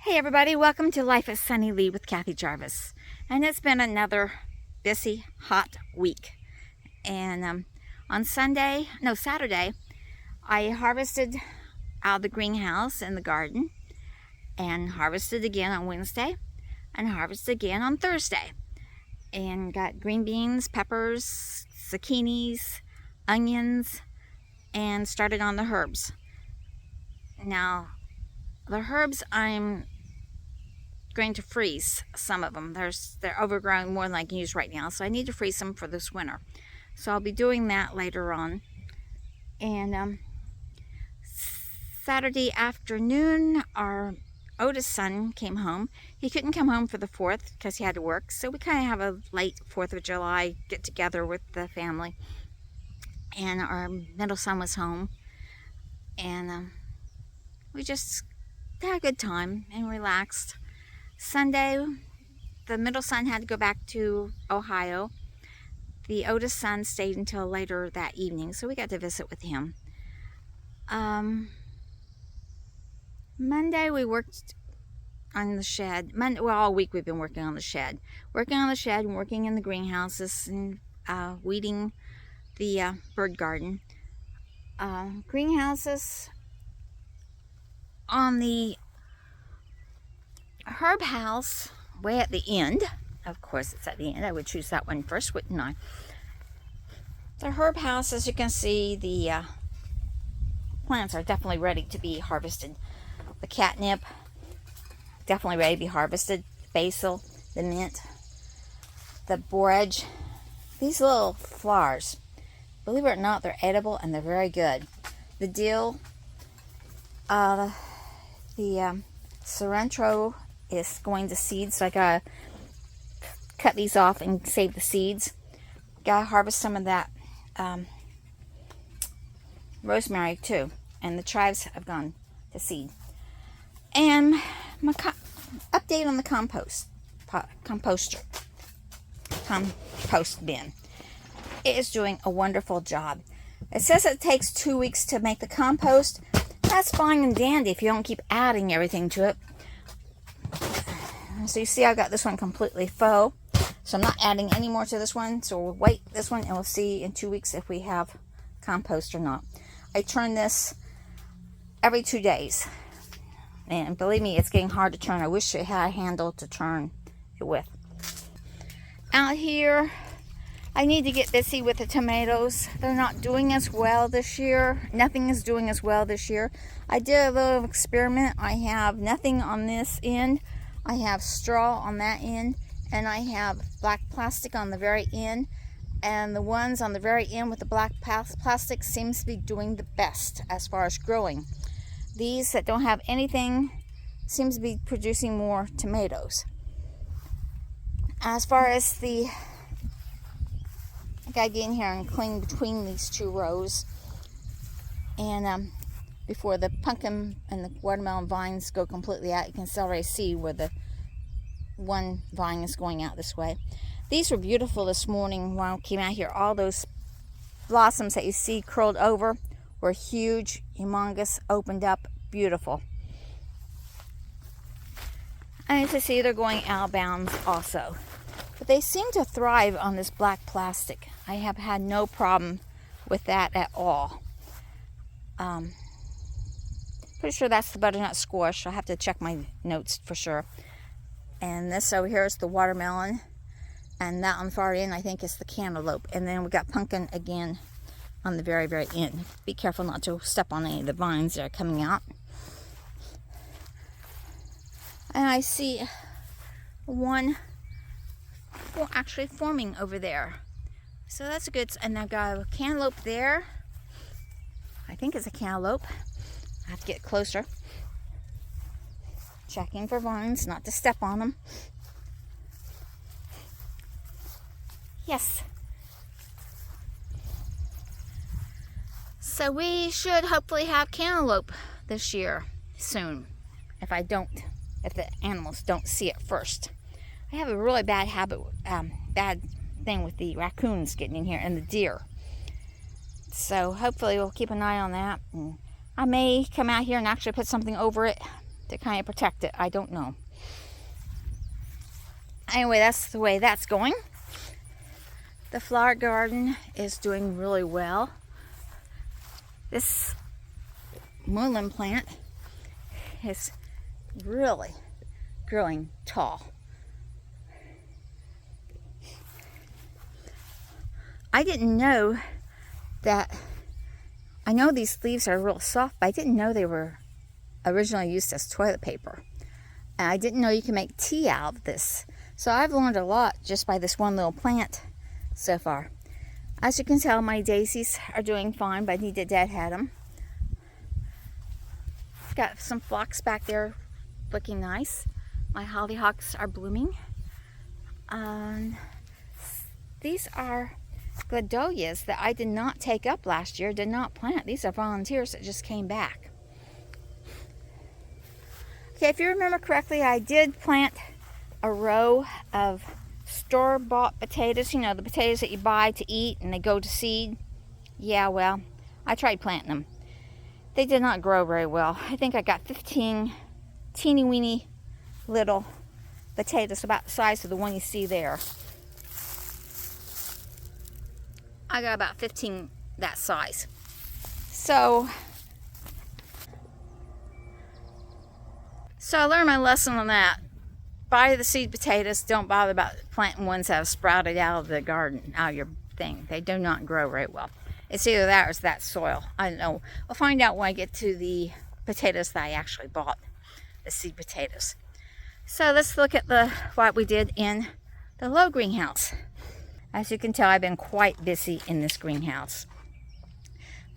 Hey everybody, welcome to Life at Sunny Lee with Kathy Jarvis. And it's been another busy, hot week. And on Saturday, I harvested out of the greenhouse in the garden, and harvested again on Wednesday, and harvested again on Thursday. And got green beans, peppers, zucchinis, onions, and started on the herbs. Now, the herbs I'm going to freeze some of them. They're overgrown more than I can use right now, so I need to freeze them for this winter. So I'll be doing that later on. And Saturday afternoon, our oldest son came home. He couldn't come home for the 4th because he had to work, so we kind of have a late 4th of July get together with the family. And our middle son was home, and we just had a good time and relaxed. Sunday, the middle son had to go back to Ohio. The oldest son stayed until later that evening, so we got to visit with him. Monday we worked on the shed. All week we've been working on the shed. Working on the shed and working in the greenhouses and weeding the bird garden. Greenhouses. On the herb house, way at the end, of course it's at the end, I would choose that one first, wouldn't I? The herb house, as you can see, the plants are definitely ready to be harvested. The catnip, definitely ready to be harvested. Basil, the mint, the borage. These little flowers, believe it or not, they're edible and they're very good. The dill, the cilantro is going to seed, so I gotta cut these off and save the seeds. Gotta harvest some of that rosemary too, and the chives have gone to seed. And my update on the compost bin. It is doing a wonderful job. It says it takes 2 weeks to make the compost. That's fine and dandy if you don't keep adding everything to it. So you see I got this one completely faux. So I'm not adding any more to this one. So we'll wait this one and we'll see in 2 weeks if we have compost or not. I turn this every 2 days. And believe me, it's getting hard to turn. I wish it had a handle to turn it with. Out here, I need to get busy with the tomatoes. They're not doing as well this year. Nothing is doing as well this year. I did a little experiment. I have nothing on this end. I have straw on that end. And I have black plastic on the very end. And the ones on the very end with the black plastic seems to be doing the best as far as growing. These that don't have anything seems to be producing more tomatoes. As far as the... I gotta get in here and clean between these 2 rows, and before the pumpkin and the watermelon vines go completely out, you can already see where the one vine is going out this way. These were beautiful this morning when I came out here. All those blossoms that you see curled over were huge, humongous, opened up, beautiful. And as you see, they're going out of bounds also. But they seem to thrive on this black plastic. I have had no problem with that at all. Pretty sure that's the butternut squash. I'll have to check my notes for sure. And this over here is the watermelon. And that on the far end, I think, is the cantaloupe. And then we got pumpkin again on the very, very end. Be careful not to step on any of the vines that are coming out. And I see one actually forming over there. So that's a good, and I've got a cantaloupe there. I think it's a cantaloupe. I have to get closer. Checking for vines, not to step on them. Yes. So we should hopefully have cantaloupe this year soon. If the animals don't see it first. I have a really bad bad thing with the raccoons getting in here and the deer. So hopefully we'll keep an eye on that. And I may come out here and actually put something over it to kind of protect it. I don't know. Anyway, that's the way that's going. The flower garden is doing really well. This mullein plant is really growing tall. I didn't know that, I know these leaves are real soft, but I didn't know they were originally used as toilet paper. And I didn't know you can make tea out of this. So I've learned a lot just by this one little plant so far. As you can tell, my daisies are doing fine, but I need to deadhead them. Got some phlox back there looking nice. My hollyhocks are blooming. These are gladolias that I did not take up last year, did not plant. These are volunteers that just came back. Okay, if you remember correctly, I did plant a row of store-bought potatoes. You know, the potatoes that you buy to eat and they go to seed. Yeah, well, I tried planting them. They did not grow very well. I think I got 15 teeny-weeny little potatoes about the size of the one you see there. I got about 15 that size. So I learned my lesson on that. Buy the seed potatoes. Don't bother about planting ones that have sprouted out of the garden, out of your thing. They do not grow very well. It's either that or it's that soil. I don't know. I'll find out when I get to the potatoes that I actually bought, the seed potatoes. So let's look at what we did in the low greenhouse. As you can tell, I've been quite busy in this greenhouse.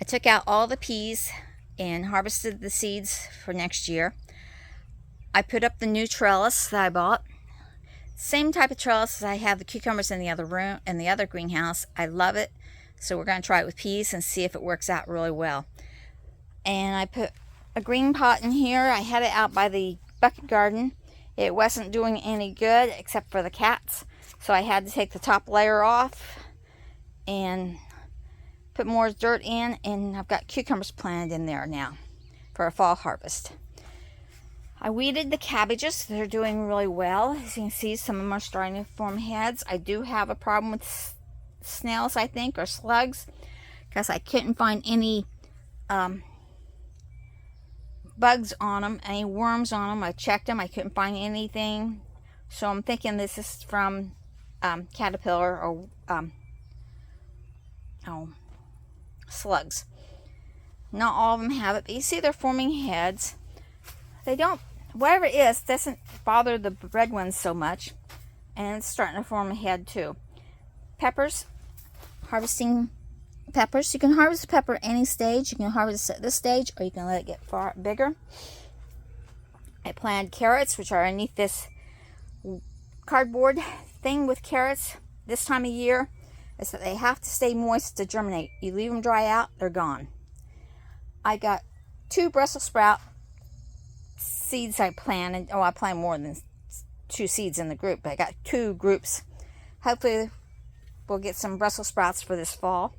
I took out all the peas and harvested the seeds for next year. I put up the new trellis that I bought. Same type of trellis as I have the cucumbers in the other room, in the other greenhouse. I love it. So we're going to try it with peas and see if it works out really well. And I put a green pot in here. I had it out by the bucket garden. It wasn't doing any good except for the cats. So I had to take the top layer off and put more dirt in. And I've got cucumbers planted in there now for a fall harvest. I weeded the cabbages. They're doing really well. As you can see, some of them are starting to form heads. I do have a problem with snails, I think, or slugs, because I couldn't find any bugs on them, any worms on them. I checked them. I couldn't find anything. So I'm thinking this is from caterpillar or slugs. Not all of them have it, but you see they're forming heads. They don't, whatever it is, doesn't bother the red ones so much. And it's starting to form a head too. Peppers, harvesting peppers. You can harvest pepper any stage. You can harvest at this stage, or you can let it get far bigger. I planted carrots, which are underneath this cardboard thing with carrots this time of year, is that they have to stay moist to germinate. You leave them dry out, they're gone. I got 2 Brussels sprout seeds I planted. Oh, I planted more than 2 seeds in the group, but I got 2 groups. Hopefully we'll get some Brussels sprouts for this fall.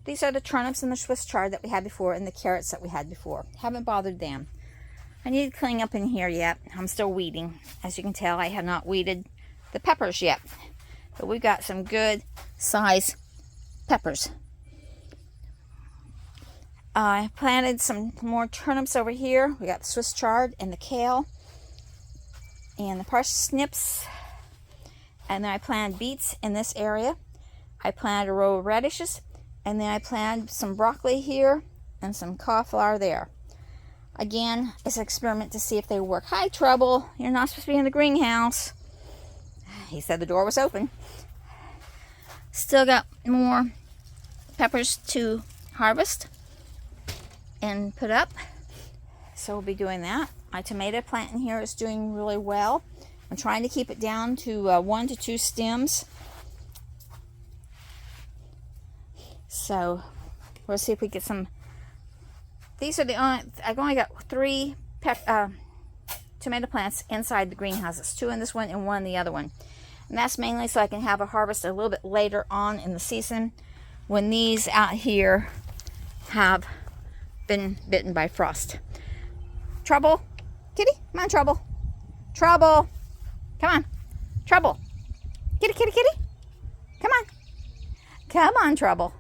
These are the turnips and the Swiss chard that we had before, and the carrots that we had before. Haven't bothered them. I need to clean up in here yet. I'm still weeding. As you can tell, I have not weeded the peppers yet. But we've got some good size peppers. I planted some more turnips over here. We got the Swiss chard and the kale and the parsnips. And then I planted beets in this area. I planted a row of radishes. And then I planted some broccoli here and some cauliflower there. Again, it's an experiment to see if they work. Hi, Trouble. You're not supposed to be in the greenhouse. He said the door was open. Still got more peppers to harvest and put up. So we'll be doing that. My tomato plant in here is doing really well. I'm trying to keep it down to 1 to 2 stems. So we'll see if we get some. These are the only, I've only got 3 tomato plants inside the greenhouses. 2 in this one and 1 in the other one. And that's mainly so I can have a harvest a little bit later on in the season when these out here have been bitten by frost. Trouble, Kitty, come on, Trouble. Trouble. Come on. Trouble. Kitty, kitty, kitty. Come on. Come on, Trouble.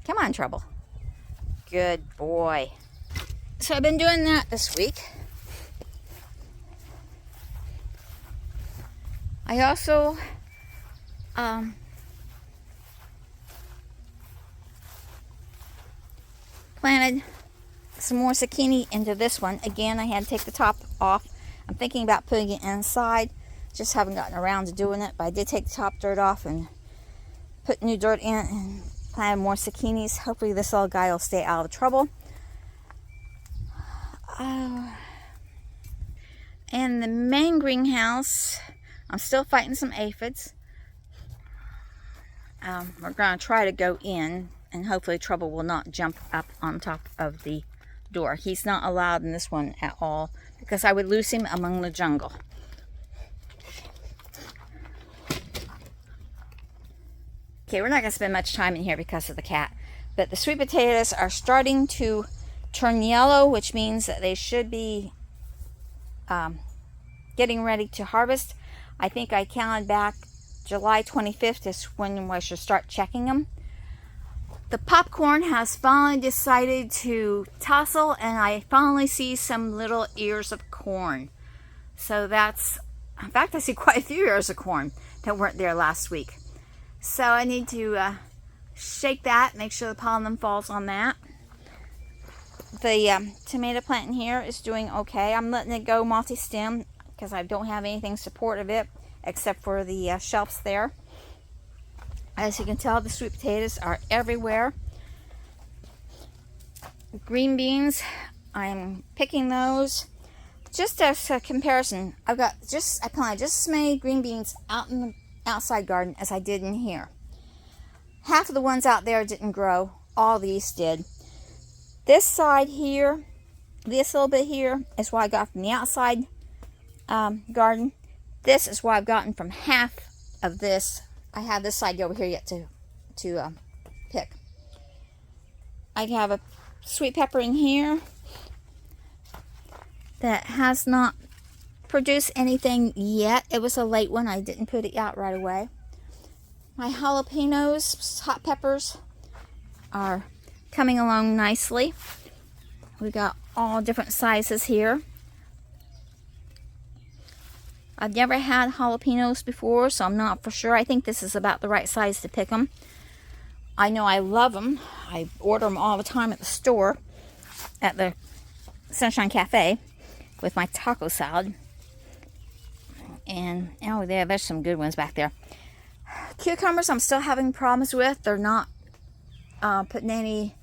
Come on, Trouble. Good boy. So I've been doing that this week. I also planted some more zucchini into this one. Again, I had to take the top off. I'm thinking about putting it inside. Just haven't gotten around to doing it, but I did take the top dirt off and put new dirt in and planted more zucchinis. Hopefully this little guy will stay out of trouble. And the main greenhouse, I'm still fighting some aphids. We're going to try to go in, and hopefully Trouble will not jump up on top of the door. He's not allowed in this one at all because I would lose him among the jungle. Okay, we're not going to spend much time in here because of the cat, but the sweet potatoes are starting to turn yellow, which means that they should be getting ready to harvest. I think I counted back July 25th is when I should start checking them. The popcorn has finally decided to tussle, and I finally see some little ears of corn. So that's, in fact, I see quite a few ears of corn that weren't there last week. So I need to shake that, make sure the pollen falls on that. The tomato plant in here is doing okay. I'm letting it go multi-stem because I don't have anything supportive it except for the shelves there. As you can tell, the sweet potatoes are everywhere. Green beans, I'm picking those. Just as a comparison, I planted just as many green beans out in the outside garden as I did in here. Half of the ones out there didn't grow. All these did. This side here, this little bit here, is what I got from the outside garden. This is what I've gotten from half of this. I have this side over here yet to pick. I have a sweet pepper in here that has not produced anything yet. It was a late one. I didn't put it out right away. My jalapenos, hot peppers, are coming along nicely. We got all different sizes here. I've never had jalapenos before, so I'm not for sure. I think this is about the right size to pick them. I know I love them. I order them all the time at the store, at the Sunshine Cafe, with my taco salad. And oh, there's some good ones back there. Cucumbers, I'm still having problems with. They're not putting any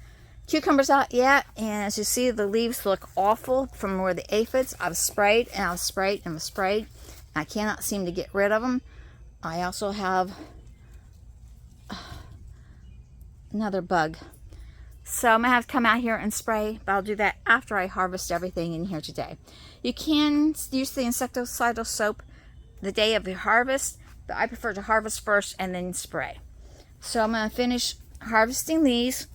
cucumbers out yet. And as you see, the leaves look awful from where the aphids. I've sprayed and I've sprayed and I've sprayed. I cannot seem to get rid of them. I also have another bug. So I'm going to have to come out here and spray, but I'll do that after I harvest everything in here today. You can use the insecticidal soap the day of the harvest, but I prefer to harvest first and then spray. So I'm going to finish harvesting these.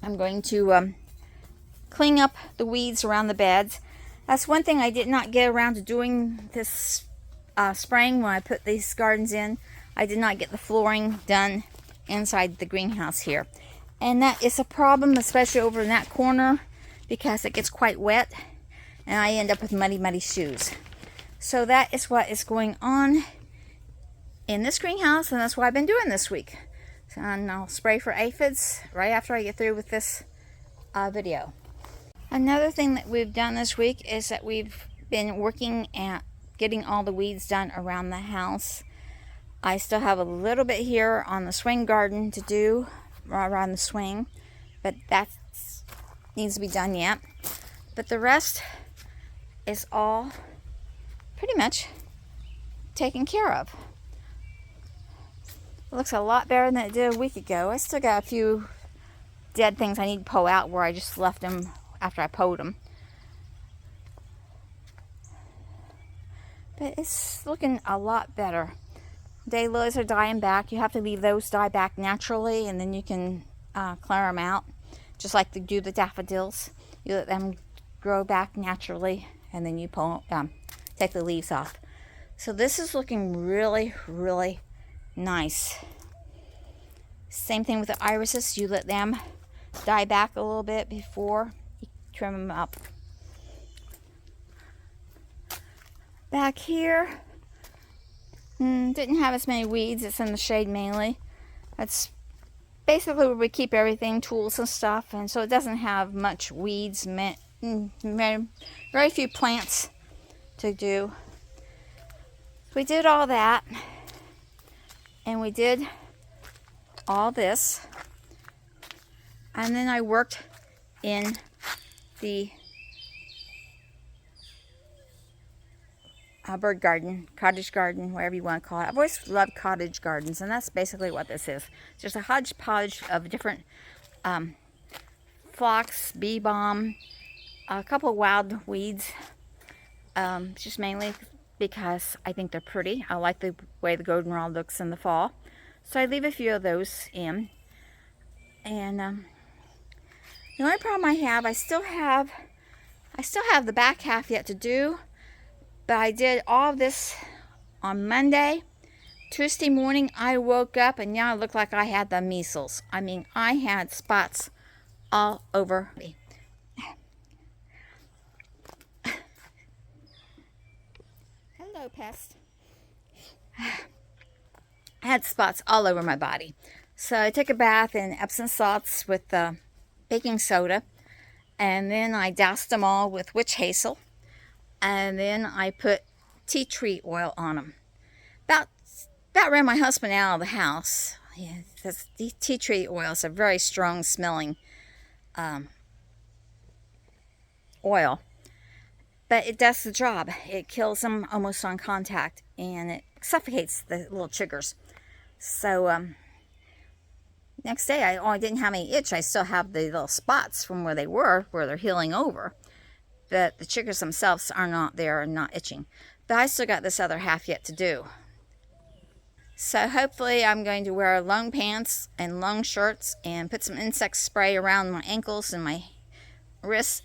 I'm going to clean up the weeds around the beds. That's one thing I did not get around to doing this spring when I put these gardens in. I did not get the flooring done inside the greenhouse here. And that is a problem, especially over in that corner, because it gets quite wet and I end up with muddy, muddy shoes. So that is what is going on in this greenhouse, and that's what I've been doing this week. And I'll spray for aphids right after I get through with this video. Another thing that we've done this week is that we've been working at getting all the weeds done around the house. I still have a little bit here on the swing garden to do around the swing, but that needs to be done yet. But the rest is all pretty much taken care of. It looks a lot better than it did a week ago. I still got a few dead things I need to pull out where I just left them after I pulled them. But it's looking a lot better. Daylilies are dying back. You have to leave those die back naturally, and then you can clear them out, just like they do the daffodils. You let them grow back naturally, and then you take the leaves off. So this is looking really, really nice. Same thing with the irises. You let them die back a little bit before you trim them up. Back here, didn't have as many weeds. It's in the shade mainly. That's basically where we keep everything, tools and stuff, and so it doesn't have much weeds. Very few plants to do. We did all that, and we did all this, and then I worked in the bird garden, cottage garden, whatever you want to call it. I've always loved cottage gardens, and that's basically what this is. It's just a hodgepodge of different phlox, bee balm, a couple of wild weeds, just mainly because I think they're pretty. I like the way the goldenrod looks in the fall, so I leave a few of those in. And the only problem I have, I still have the back half yet to do. But I did all of this on Monday. Tuesday morning, I woke up and now it looked like I had the measles. I mean, I had spots all over me. Hello, pest. I had spots all over my body. So I took a bath in Epsom salts with baking soda. And then I doused them all with witch hazel. And then I put tea tree oil on them. About ran my husband out of the house. Yeah, because the tea tree oil is a very strong smelling oil. But it does the job. It kills them almost on contact, and it suffocates the little chiggers. So next day, I didn't have any itch. I still have the little spots from where they were, where they're healing over. But the chiggers themselves are not there and not itching. But I still got this other half yet to do. So hopefully I'm going to wear long pants and long shirts and put some insect spray around my ankles and my wrists.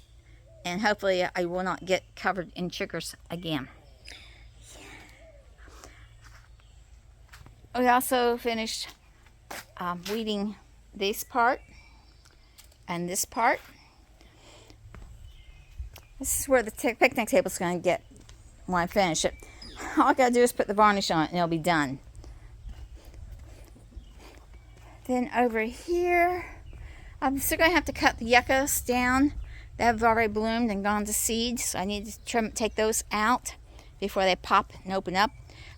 And hopefully I will not get covered in chiggers again. We also finished weeding this part and this part. This is where the picnic table is going to get when I finish it. All I got to do is put the varnish on it and it'll be done. Then over here, I'm still going to have to cut the yuccas down. They have already bloomed and gone to seed, so I need to take those out before they pop and open up.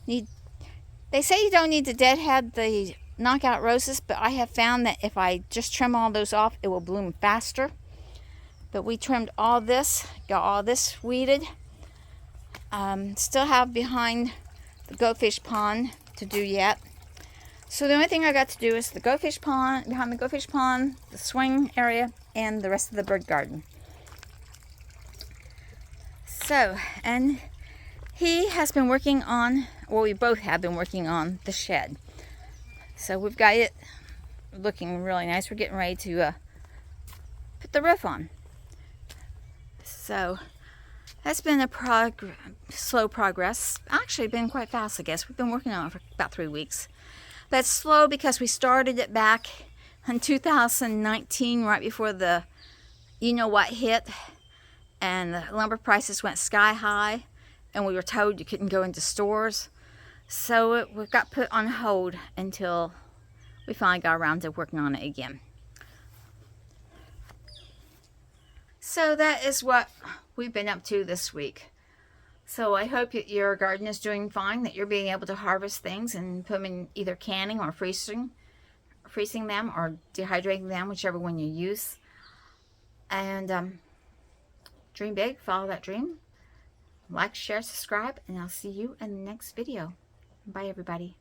They say you don't need to deadhead the knockout roses, but I have found that if I just trim all those off, it will bloom faster. But we trimmed all this, got all this weeded. Still have behind the goldfish pond to do yet. So the only thing I got to do is the goldfish pond, behind the goldfish pond, the swing area, and the rest of the bird garden. So, and he has been working on, well, we both have been working on the shed. So we've got it looking really nice. We're getting ready to put the roof on. So that's been a slow progress. Actually, been quite fast, I guess. We've been working on it for about 3 weeks. But it's slow because we started it back in 2019, right before the you-know-what hit. And the lumber prices went sky high. And we were told you couldn't go into stores. So it got put on hold until we finally got around to working on it again. So that is what we've been up to this week. So I hope that your garden is doing fine, that you're being able to harvest things and put them in either canning or freezing them or dehydrating them, whichever one you use. And dream big, follow that dream. Like, share, subscribe, and I'll see you in the next video. Bye, everybody.